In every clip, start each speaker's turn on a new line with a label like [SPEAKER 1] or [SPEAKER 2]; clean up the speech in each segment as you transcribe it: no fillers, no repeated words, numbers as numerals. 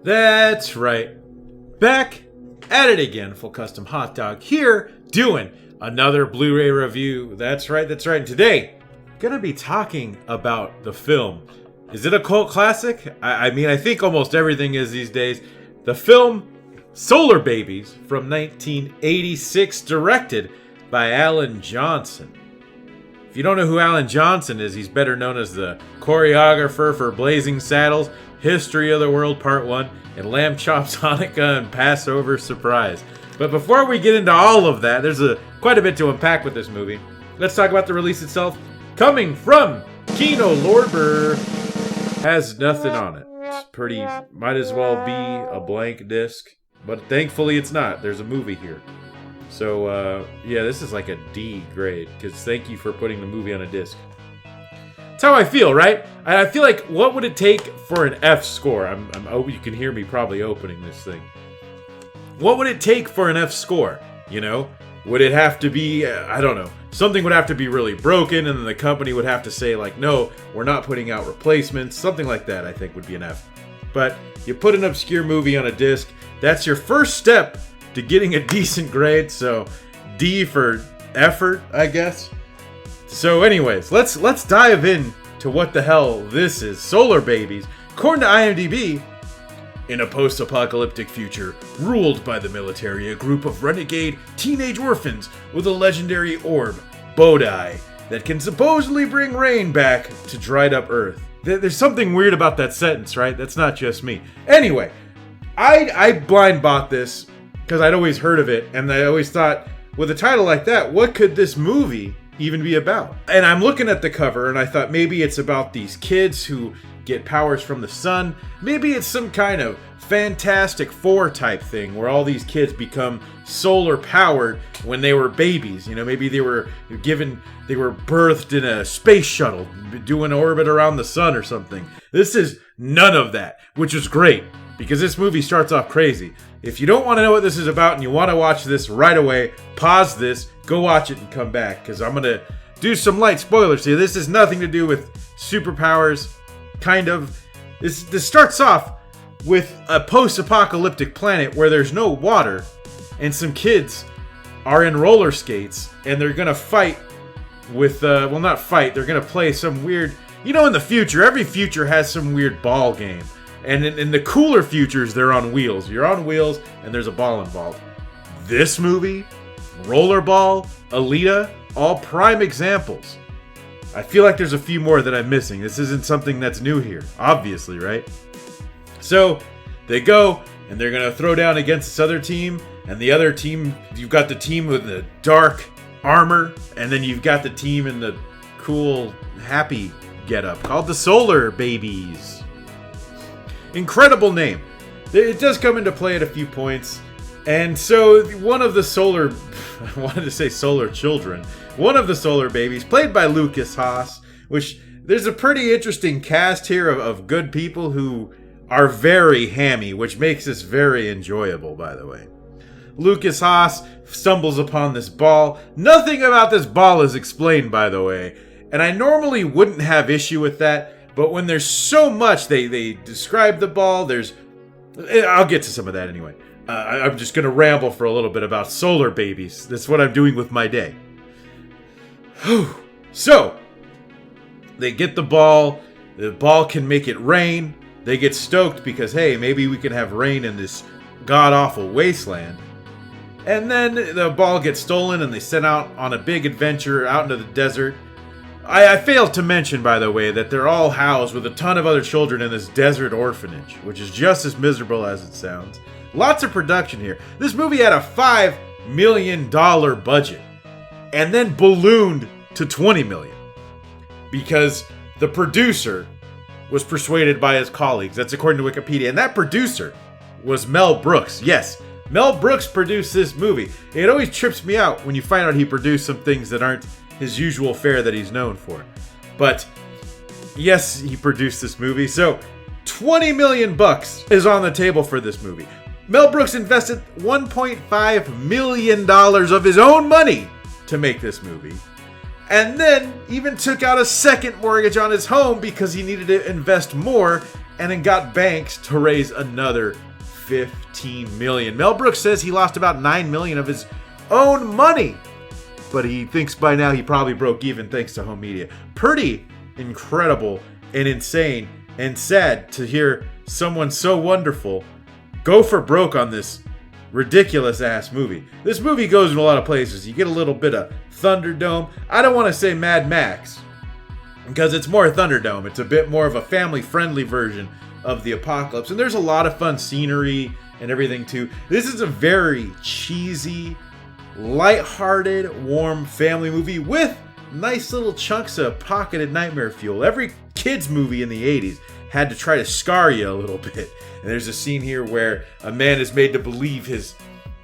[SPEAKER 1] That's right. Back at it again, Full Custom Hot Dog here, doing another Blu-ray review. That's right. And today, gonna be talking about the film. Is it a cult classic? I mean, I think almost everything is these days. The film Solarbabies from 1986, directed by Alan Johnson. If you don't know who Alan Johnson is, he's better known as the choreographer for Blazing Saddles, History of the World Part 1, and Lamb Chops, Hanukkah, and Passover Surprise. But before we get into all of that, there's quite a bit to unpack with this movie. Let's talk about the release itself. Coming from Kino Lorber, has nothing on it. It's pretty, might as well be a blank disc, but thankfully it's not. There's a movie here. So, yeah, this is like a D grade, because thank you for putting the movie on a disc. That's how I feel, right? I feel like, what would it take for an F score? Oh, you can hear me probably opening this thing. What would it take for an F score? You know? Would it have to be, I don't know, something would have to be really broken, and then the company would have to say, like, no, we're not putting out replacements. Something like that, I think, would be an F. But you put an obscure movie on a disc, that's your first step to getting a decent grade, so D for effort, I guess. So anyways, let's dive in to what the hell this is. Solarbabies, according to IMDb, in a post-apocalyptic future ruled by the military, a group of renegade teenage orphans with a legendary orb, Bodai, that can supposedly bring rain back to dried up Earth. There's something weird about that sentence, right? That's not just me. Anyway, I blind bought this because I'd always heard of it, and I always thought, with a title like that, what could this movie even be about? And I'm looking at the cover, and I thought maybe it's about these kids who get powers from the sun. Wmaybe it's some kind of Fantastic Four type thing where all these kids become solar powered when they were babies. You know, maybe they were birthed in a space shuttle doing orbit around the sun or something. This is none of that, which is great because this movie starts off crazy. If you don't want to know what this is about and you want to watch this right away, pause this, go watch it and come back, because I'm going to do some light spoilers here. This has nothing to do with superpowers, kind of. This starts off with a post-apocalyptic planet where there's no water, and some kids are in roller skates, and they're going to fight with, well, not fight, they're going to play some weird, you know, in the future, every future has some weird ball game. And in the cooler futures, they're on wheels. You're on wheels, and there's a ball involved. This movie, Rollerball, Alita, all prime examples. I feel like there's a few more that I'm missing. This isn't something that's new here, obviously, right? So, they go, and they're going to throw down against this other team, and the other team, you've got the team with the dark armor, and then you've got the team in the cool, happy getup called the Solarbabies. Incredible name. It does come into play at a few points. And so one of the I wanted to say solar children. One of the Solarbabies, played by Lucas Haas, which there's a pretty interesting cast here of good people who are very hammy, which makes this very enjoyable, by the way. Lucas Haas stumbles upon this ball. Nothing about this ball is explained, by the way. And I normally wouldn't have issue with that. But when there's so much, they describe the ball, I'll get to some of that anyway. I'm just going to ramble for a little bit about Solarbabies. That's what I'm doing with my day. So, they get the ball can make it rain. They get stoked because, hey, maybe we can have rain in this god-awful wasteland. And then the ball gets stolen and they set out on a big adventure out into the desert. I failed to mention, by the way, that they're all housed with a ton of other children in this desert orphanage, which is just as miserable as it sounds. Lots of production here. This movie had a $5 million budget, and then ballooned to $20 million, because the producer was persuaded by his colleagues. That's according to Wikipedia, and that producer was Mel Brooks. Yes, Mel Brooks produced this movie. It always trips me out when you find out he produced some things that aren't his usual fare that he's known for. But yes, he produced this movie. So $20 million is on the table for this movie. Mel Brooks invested $1.5 million of his own money to make this movie. And then even took out a second mortgage on his home because he needed to invest more and then got banks to raise another $15 million. Mel Brooks says he lost about $9 million of his own money, but he thinks by now he probably broke even thanks to home media. Pretty incredible and insane and sad to hear someone so wonderful go for broke on this ridiculous ass movie. This movie goes in a lot of places. You get a little bit of Thunderdome. I don't want to say Mad Max because it's more Thunderdome. It's a bit more of a family-friendly version of the apocalypse, and there's a lot of fun scenery and everything too. This is a very cheesy, light-hearted, warm family movie with nice little chunks of pocketed nightmare fuel. Every kids movie in the 80s had to try to scar you a little bit. And there's a scene here where a man is made to believe his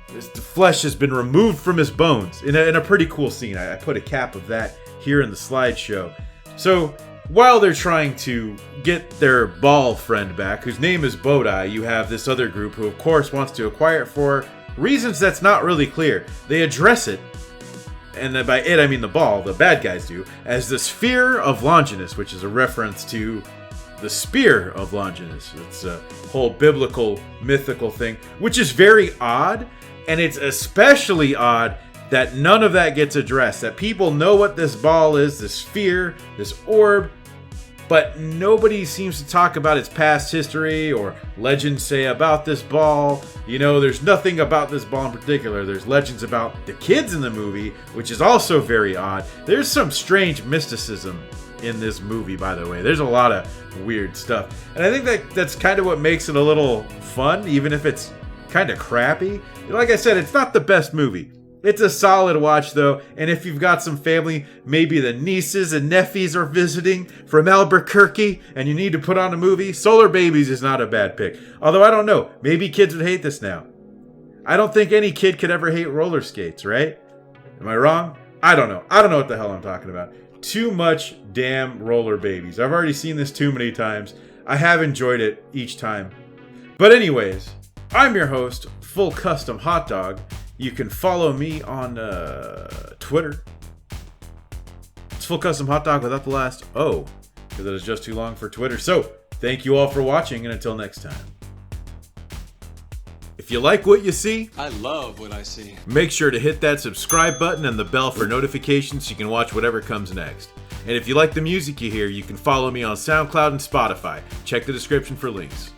[SPEAKER 1] flesh has been removed from his bones in a pretty cool scene. I put a cap of that here in the slideshow. So while they're trying to get their ball friend back, whose name is Bodai, you have this other group who of course wants to acquire it for reasons that's not really clear. They address it, and by it I mean the ball, the bad guys do, as the Sphere of Longinus, which is a reference to the Spear of Longinus. It's a whole biblical, mythical thing, which is very odd, and it's especially odd that none of that gets addressed. That people know what this ball is, this sphere, this orb, but nobody seems to talk about its past history or legends say about this ball. You know, there's nothing about this ball in particular. There's legends about the kids in the movie, which is also very odd. There's some strange mysticism in this movie, by the way. There's a lot of weird stuff. And I think that's kind of what makes it a little fun, even if it's kind of crappy. Like I said, it's not the best movie. It's a solid watch, though, and if you've got some family, maybe the nieces and nephews are visiting from Albuquerque, and you need to put on a movie, Solarbabies is not a bad pick. Although, I don't know, maybe kids would hate this now. I don't think any kid could ever hate roller skates, right? Am I wrong? I don't know. I don't know what the hell I'm talking about. Too much damn Rollerbabies. I've already seen this too many times. I have enjoyed it each time. But anyways, I'm your host, Full Custom Hot Dog. You can follow me on Twitter. It's Full Custom Hot Dog without the last O, because it is just too long for Twitter. So, thank you all for watching, and until next time. If you like what you see,
[SPEAKER 2] I love what I see.
[SPEAKER 1] Make sure to hit that subscribe button and the bell for notifications so you can watch whatever comes next. And if you like the music you hear, you can follow me on SoundCloud and Spotify. Check the description for links.